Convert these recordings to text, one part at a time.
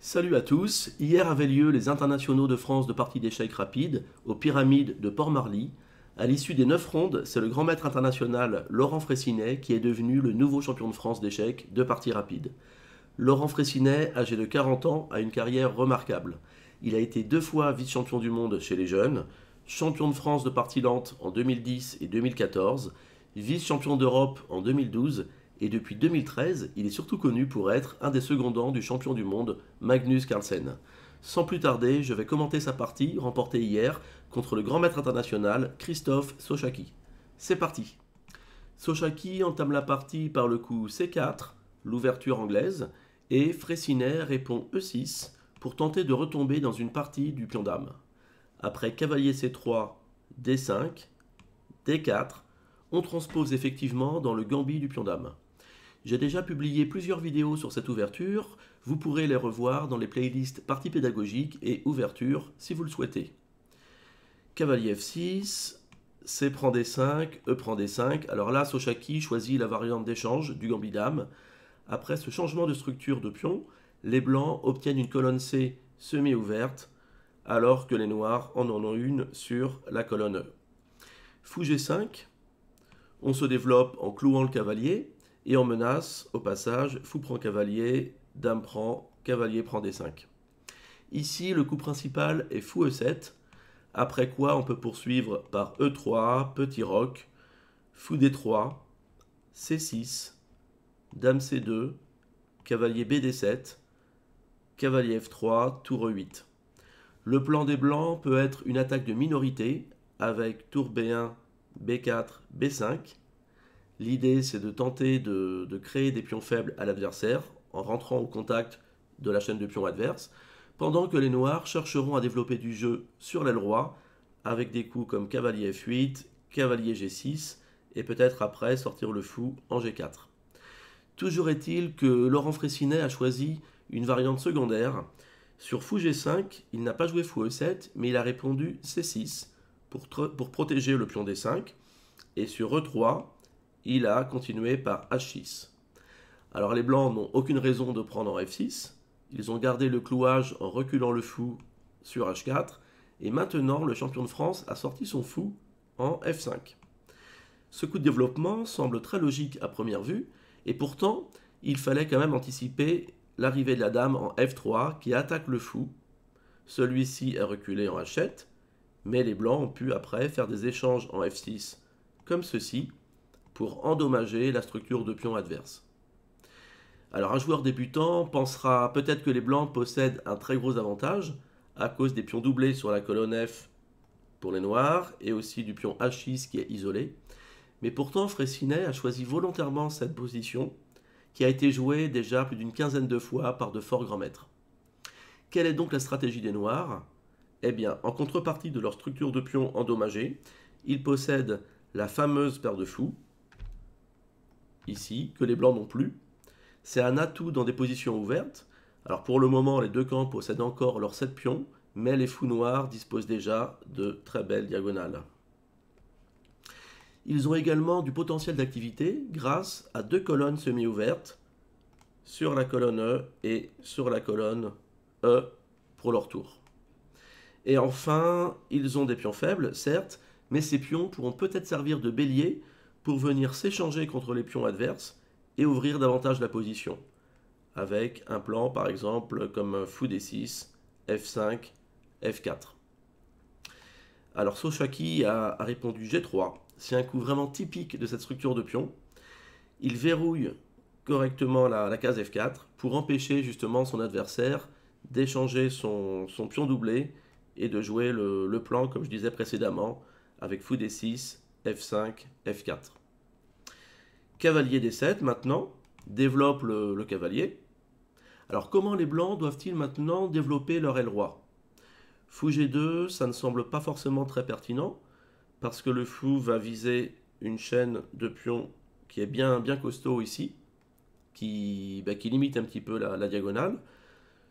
Salut à tous, hier avaient lieu les internationaux de France de partie d'échecs rapide aux Pyramides de Port-Marly. À l'issue des 9 rondes, c'est le grand maître international Laurent Fraissinet qui est devenu le nouveau champion de France d'échecs de partie rapide. Laurent Fraissinet, âgé de 40 ans, a une carrière remarquable. Il a été 2 fois vice-champion du monde chez les jeunes, champion de France de partie lente en 2010 et 2014, vice-champion d'Europe en 2012 et depuis 2013, il est surtout connu pour être un des secondants du champion du monde, Magnus Carlsen. Sans plus tarder, je vais commenter sa partie remportée hier contre le grand maître international Christophe Sochaki. C'est parti. Sochaki entame la partie par le coup C4, l'ouverture anglaise, et Fraissinet répond E6 pour tenter de retomber dans une partie du pion dame. Après cavalier C3, D5, D4, on transpose effectivement dans le gambit du pion dame. J'ai déjà publié plusieurs vidéos sur cette ouverture, vous pourrez les revoir dans les playlists partie pédagogique et ouverture si vous le souhaitez. Cavalier F6, C prend D5, E prend D5, alors là Sochaki choisit la variante d'échange du gambit dame. Après ce changement de structure de pion, les blancs obtiennent une colonne C semi-ouverte, alors que les noirs en ont une sur la colonne E. Fou G5, on se développe en clouant le cavalier, et on menace, au passage, fou prend cavalier, dame prend, cavalier prend D5. Ici, le coup principal est fou E7, après quoi on peut poursuivre par E3, petit roc, fou D3, C6, dame C2, cavalier BD7, cavalier F3, tour E8. Le plan des blancs peut être une attaque de minorité, avec tour B1, B4, B5, l'idée, c'est de tenter de créer des pions faibles à l'adversaire en rentrant au contact de la chaîne de pions adverse, pendant que les noirs chercheront à développer du jeu sur l'aile roi avec des coups comme cavalier F8, cavalier G6 et peut-être après sortir le fou en G4. Toujours est-il que Laurent Fraissinet a choisi une variante secondaire. Sur fou G5, il n'a pas joué fou E7, mais il a répondu C6 pour protéger le pion D5. Et sur E3, il a continué par H6. Alors les blancs n'ont aucune raison de prendre en F6. Ils ont gardé le clouage en reculant le fou sur H4. Et maintenant, le champion de France a sorti son fou en F5. Ce coup de développement semble très logique à première vue. Et pourtant, il fallait quand même anticiper l'arrivée de la dame en F3 qui attaque le fou. Celui-ci est reculé en H7. Mais les blancs ont pu après faire des échanges en F6 comme ceci, pour endommager la structure de pion adverse. Alors un joueur débutant pensera peut-être que les blancs possèdent un très gros avantage à cause des pions doublés sur la colonne F pour les noirs et aussi du pion H6 qui est isolé. Mais pourtant Fraissinet a choisi volontairement cette position qui a été jouée déjà plus d'une quinzaine de fois par de forts grands maîtres. Quelle est donc la stratégie des noirs? Eh bien, en contrepartie de leur structure de pion endommagée, ils possèdent la fameuse paire de fous, ici, que les blancs n'ont plus. C'est un atout dans des positions ouvertes. Alors pour le moment, les deux camps possèdent encore leurs 7 pions, mais les fous noirs disposent déjà de très belles diagonales. Ils ont également du potentiel d'activité grâce à 2 colonnes semi-ouvertes sur la colonne E et sur la colonne E pour leur tour. Et enfin, ils ont des pions faibles, certes, mais ces pions pourront peut-être servir de bélier pour venir s'échanger contre les pions adverses et ouvrir davantage la position, avec un plan par exemple comme fou D6, F5, F4. Alors Sochaki a répondu G3, c'est un coup vraiment typique de cette structure de pion. Il verrouille correctement la case F4 pour empêcher justement son adversaire d'échanger son pion doublé et de jouer le plan comme je disais précédemment, avec fou D6, F5, F4. Cavalier D7 maintenant, développe le cavalier. Alors comment les blancs doivent-ils maintenant développer leur aile roi? Fou G2, ça ne semble pas forcément très pertinent, parce que le fou va viser une chaîne de pions qui est bien costaud ici, qui limite un petit peu la diagonale.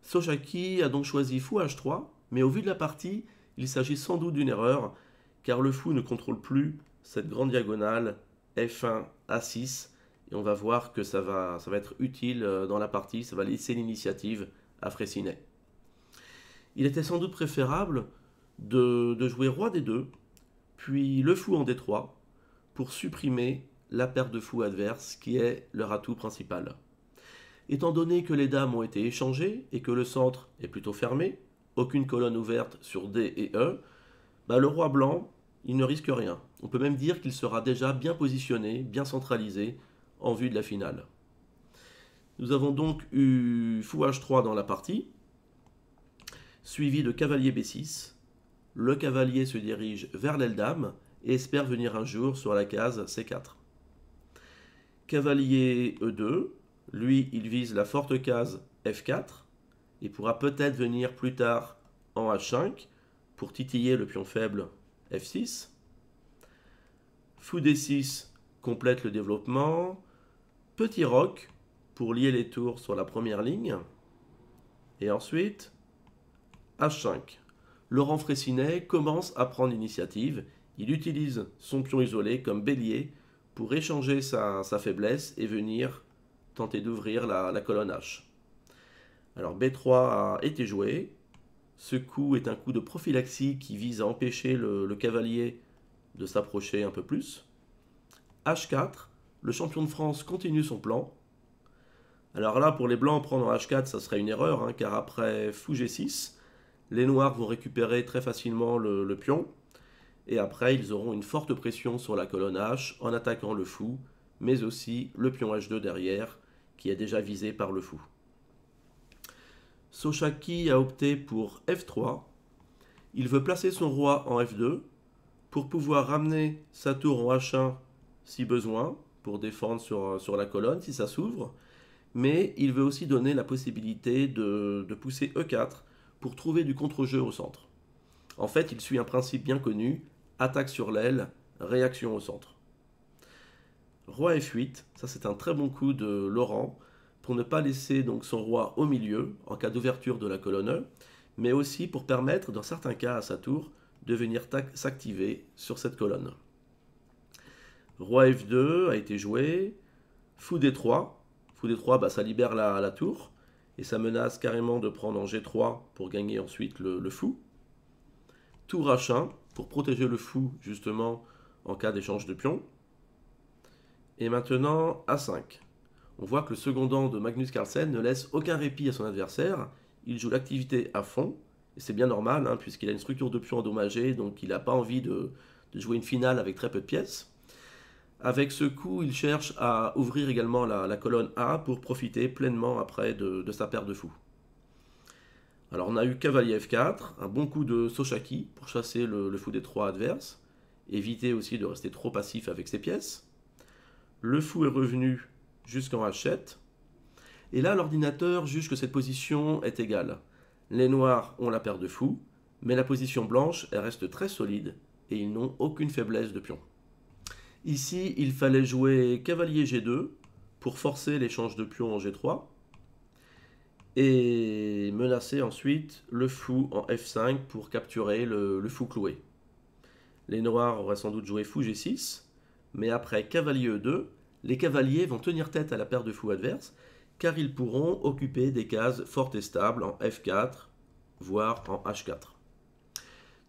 Sochaki a donc choisi fou H3, mais au vu de la partie, il s'agit sans doute d'une erreur, car le fou ne contrôle plus cette grande diagonale F1, A6, et on va voir que ça va être utile dans la partie, ça va laisser l'initiative à Fraissinet. Il était sans doute préférable de jouer roi D2, puis le fou en D3, pour supprimer la paire de fous adverse qui est leur atout principal. Étant donné que les dames ont été échangées et que le centre est plutôt fermé, aucune colonne ouverte sur D et E, le roi blanc, il ne risque rien. On peut même dire qu'il sera déjà bien positionné, bien centralisé en vue de la finale. Nous avons donc eu fou H3 dans la partie, suivi de cavalier B6. Le cavalier se dirige vers l'aile dame et espère venir un jour sur la case C4. Cavalier E2, lui, il vise la forte case F4 et pourra peut-être venir plus tard en H5 pour titiller le pion faible F6. Fou D6 complète le développement. Petit roc pour lier les tours sur la première ligne. Et ensuite, H5. Laurent Fraissinet commence à prendre l'initiative. Il utilise son pion isolé comme bélier pour échanger sa faiblesse et venir tenter d'ouvrir la colonne H. Alors B3 a été joué. Ce coup est un coup de prophylaxie qui vise à empêcher le cavalier de s'approcher un peu plus. H4, le champion de France continue son plan. Alors là, pour les blancs, prendre en H4, ça serait une erreur, car après fou G6, les noirs vont récupérer très facilement le pion. Et après, ils auront une forte pression sur la colonne H en attaquant le fou, mais aussi le pion H2 derrière, qui est déjà visé par le fou. Sochaki a opté pour F3. Il veut placer son roi en F2 pour pouvoir ramener sa tour en H1 si besoin, pour défendre sur la colonne si ça s'ouvre. Mais il veut aussi donner la possibilité de pousser E4 pour trouver du contre-jeu au centre. En fait, il suit un principe bien connu, attaque sur l'aile, réaction au centre. Roi F8, ça c'est un très bon coup de Laurent, pour ne pas laisser donc son roi au milieu en cas d'ouverture de la colonne E, mais aussi pour permettre dans certains cas à sa tour de venir s'activer sur cette colonne. Roi F2 a été joué, fou D3. Fou D3, ça libère la tour et ça menace carrément de prendre en G3 pour gagner ensuite le fou. Tour H1 pour protéger le fou justement en cas d'échange de pions. Et maintenant A5. On voit que le secondant de Magnus Carlsen ne laisse aucun répit à son adversaire. Il joue l'activité à fond. Et c'est bien normal, puisqu'il a une structure de pion endommagée, donc il n'a pas envie de jouer une finale avec très peu de pièces. Avec ce coup, il cherche à ouvrir également la colonne A pour profiter pleinement après de sa paire de fous. Alors on a eu cavalier F4, un bon coup de Sochaki pour chasser le fou D3 adverse, éviter aussi de rester trop passif avec ses pièces. Le fou est revenu jusqu'en H7. Et là, l'ordinateur juge que cette position est égale. Les noirs ont la paire de fous, mais la position blanche, elle reste très solide et ils n'ont aucune faiblesse de pion. Ici, il fallait jouer cavalier G2 pour forcer l'échange de pions en G3 et menacer ensuite le fou en F5 pour capturer le fou cloué. Les noirs auraient sans doute joué fou G6, mais après cavalier E2, les cavaliers vont tenir tête à la paire de fous adverse car ils pourront occuper des cases fortes et stables en F4, voire en H4.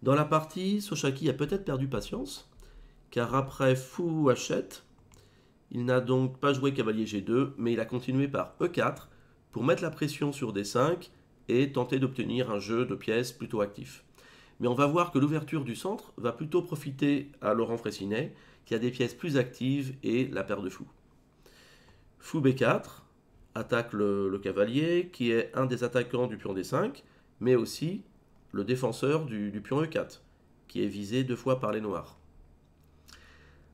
Dans la partie, Sochaki a peut-être perdu patience, car après fou H7, il n'a donc pas joué cavalier G2, mais il a continué par E4 pour mettre la pression sur D5 et tenter d'obtenir un jeu de pièces plutôt actif. Mais on va voir que l'ouverture du centre va plutôt profiter à Laurent Fraissinet, qui a des pièces plus actives et la paire de fous. Fou B4 attaque le cavalier, qui est un des attaquants du pion D5, mais aussi le défenseur du pion E4, qui est visé 2 fois par les noirs.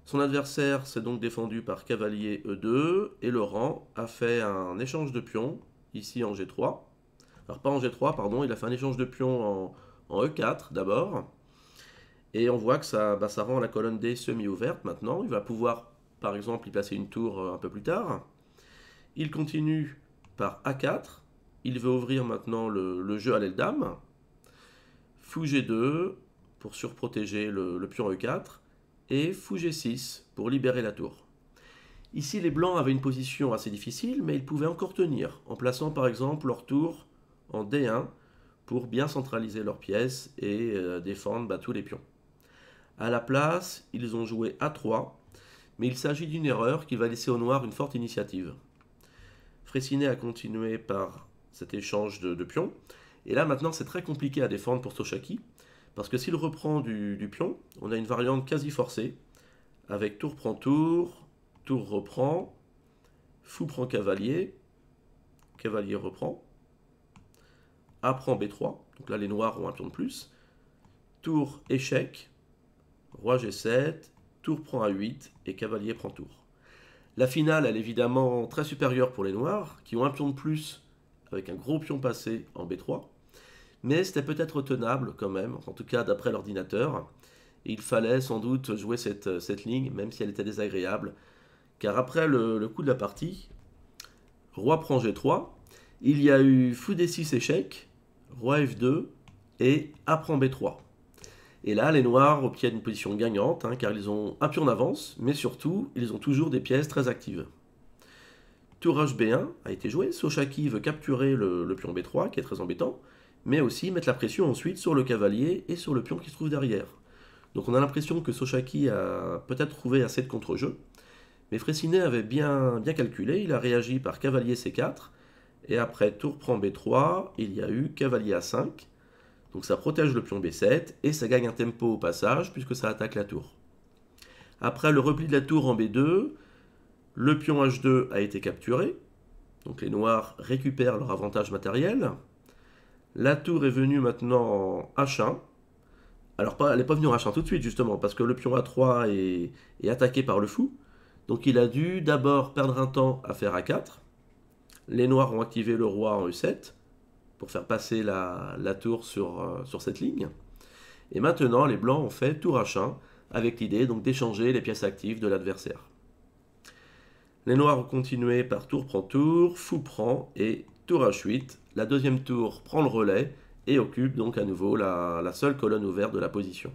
Son adversaire s'est donc défendu par cavalier E2, et Laurent a fait un échange de pions, ici en G3. Alors pas en G3, pardon, il a fait un échange de pions en E4 d'abord. Et on voit que ça rend la colonne D semi-ouverte maintenant. Il va pouvoir, par exemple, y placer une tour un peu plus tard. Il continue par A4. Il veut ouvrir maintenant le jeu à l'aile dame. Fou G2 pour surprotéger le pion E4. Et fou G6 pour libérer la tour. Ici, les blancs avaient une position assez difficile, mais ils pouvaient encore tenir, en plaçant par exemple leur tour en D1 pour bien centraliser leurs pièces et défendre tous les pions. À la place, ils ont joué A3, mais il s'agit d'une erreur qui va laisser aux noirs une forte initiative. Freycinet a continué par cet échange de pions, et là maintenant c'est très compliqué à défendre pour Sochaki, parce que s'il reprend du pion, on a une variante quasi forcée, avec tour prend tour, tour reprend, fou prend cavalier, cavalier reprend, A prend B3, donc là les noirs ont un pion de plus, tour échec, roi G7, tour prend A8 et cavalier prend tour. La finale, elle est évidemment très supérieure pour les noirs, qui ont un pion de plus avec un gros pion passé en B3, mais c'était peut-être tenable quand même, en tout cas d'après l'ordinateur. Il fallait sans doute jouer cette ligne, même si elle était désagréable, car après le coup de la partie, roi prend G3, il y a eu fou D6 échec, roi F2 et A prend B3. Et là, les noirs obtiennent une position gagnante, car ils ont un pion d'avance, mais surtout, ils ont toujours des pièces très actives. Tour HB1 a été joué, Sochaki veut capturer le pion B3, qui est très embêtant, mais aussi mettre la pression ensuite sur le cavalier et sur le pion qui se trouve derrière. Donc on a l'impression que Sochaki a peut-être trouvé assez de contre-jeu, mais Freycinet avait bien calculé, il a réagi par cavalier C4, et après tour prend B3, il y a eu cavalier A5, donc ça protège le pion B7, et ça gagne un tempo au passage, puisque ça attaque la tour. Après le repli de la tour en B2, le pion H2 a été capturé, donc les noirs récupèrent leur avantage matériel. La tour est venue maintenant en H1, alors elle n'est pas venue en H1 tout de suite justement, parce que le pion A3 est attaqué par le fou, donc il a dû d'abord perdre un temps à faire A4. Les noirs ont activé le roi en E7, pour faire passer la tour sur cette ligne. Et maintenant, les blancs ont fait tour H1, avec l'idée donc d'échanger les pièces actives de l'adversaire. Les noirs ont continué par tour prend tour, fou prend et tour H8. La deuxième tour prend le relais et occupe donc à nouveau la seule colonne ouverte de la position.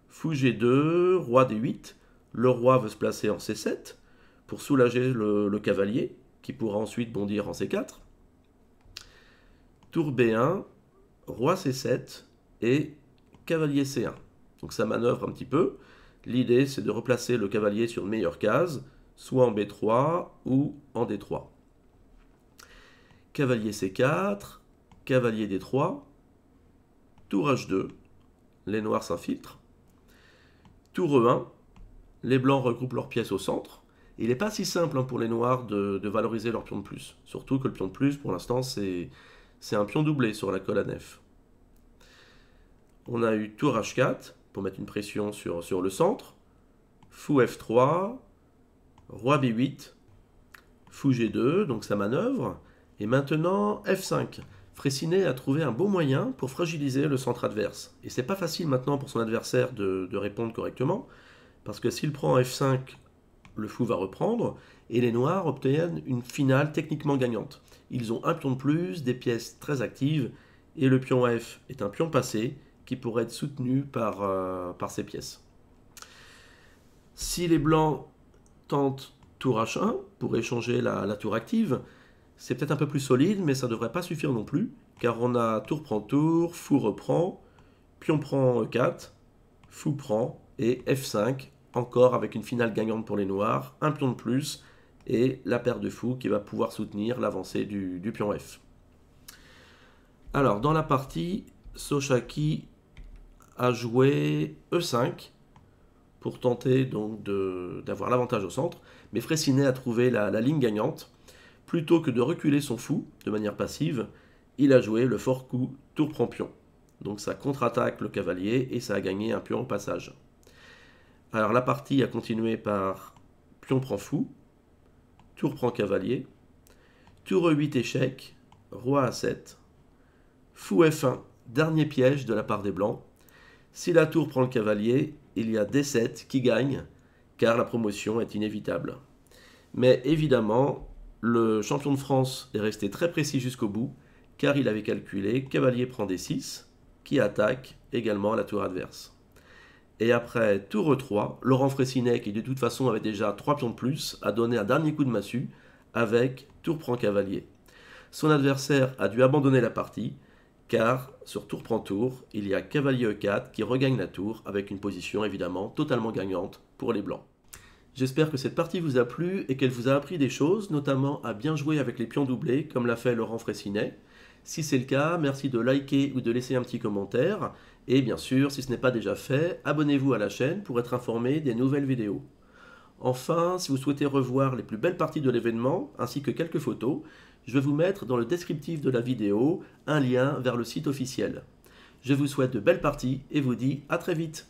Fou G2, roi D8. Le roi veut se placer en C7 pour soulager le cavalier qui pourra ensuite bondir en C4. Tour B1, roi C7 et cavalier C1. Donc ça manœuvre un petit peu. L'idée c'est de replacer le cavalier sur une meilleure case, soit en B3 ou en D3. Cavalier C4, cavalier D3, tour H2, les noirs s'infiltrent. Tour E1, les blancs regroupent leurs pièces au centre. Il n'est pas si simple pour les noirs de valoriser leur pion de plus. Surtout que le pion de plus, pour l'instant, c'est un pion doublé sur la colonne F. On a eu tour H4 pour mettre une pression sur le centre. Fou F3, roi B8, fou G2, donc ça manœuvre. Et maintenant F5. Freycinet a trouvé un beau moyen pour fragiliser le centre adverse. Et c'est pas facile maintenant pour son adversaire de répondre correctement, parce que s'il prend F5, le fou va reprendre, et les noirs obtiennent une finale techniquement gagnante. Ils ont un pion de plus, des pièces très actives, et le pion F est un pion passé qui pourrait être soutenu par ces pièces. Si les blancs tentent tour H1 pour échanger la tour active, c'est peut-être un peu plus solide, mais ça ne devrait pas suffire non plus, car on a tour prend tour, fou reprend, pion prend E4, fou prend, et F5, encore avec une finale gagnante pour les noirs, un pion de plus, et la paire de fous qui va pouvoir soutenir l'avancée du pion F. Alors, dans la partie, Sochaki a joué E5 pour tenter donc d'avoir l'avantage au centre, mais Freycinet a trouvé la ligne gagnante. Plutôt que de reculer son fou de manière passive, il a joué le fort coup tour prend pion. Donc ça contre-attaque le cavalier et ça a gagné un pion au passage. Alors la partie a continué par pion prend fou, tour prend cavalier, tour E8 échec, roi A7, fou F1, dernier piège de la part des blancs. Si la tour prend le cavalier, il y a D7 qui gagne, car la promotion est inévitable. Mais évidemment, le champion de France est resté très précis jusqu'au bout, car il avait calculé cavalier prend D6, qui attaque également la tour adverse. Et après tour E3, Laurent Freycinet, qui de toute façon avait déjà 3 pions de plus, a donné un dernier coup de massue avec tour prend cavalier. Son adversaire a dû abandonner la partie, car sur tour prend tour, il y a cavalier E4 qui regagne la tour avec une position évidemment totalement gagnante pour les blancs. J'espère que cette partie vous a plu et qu'elle vous a appris des choses, notamment à bien jouer avec les pions doublés comme l'a fait Laurent Fraissinet. Si c'est le cas, merci de liker ou de laisser un petit commentaire. Et bien sûr, si ce n'est pas déjà fait, abonnez-vous à la chaîne pour être informé des nouvelles vidéos. Enfin, si vous souhaitez revoir les plus belles parties de l'événement, ainsi que quelques photos, je vais vous mettre dans le descriptif de la vidéo un lien vers le site officiel. Je vous souhaite de belles parties et vous dis à très vite.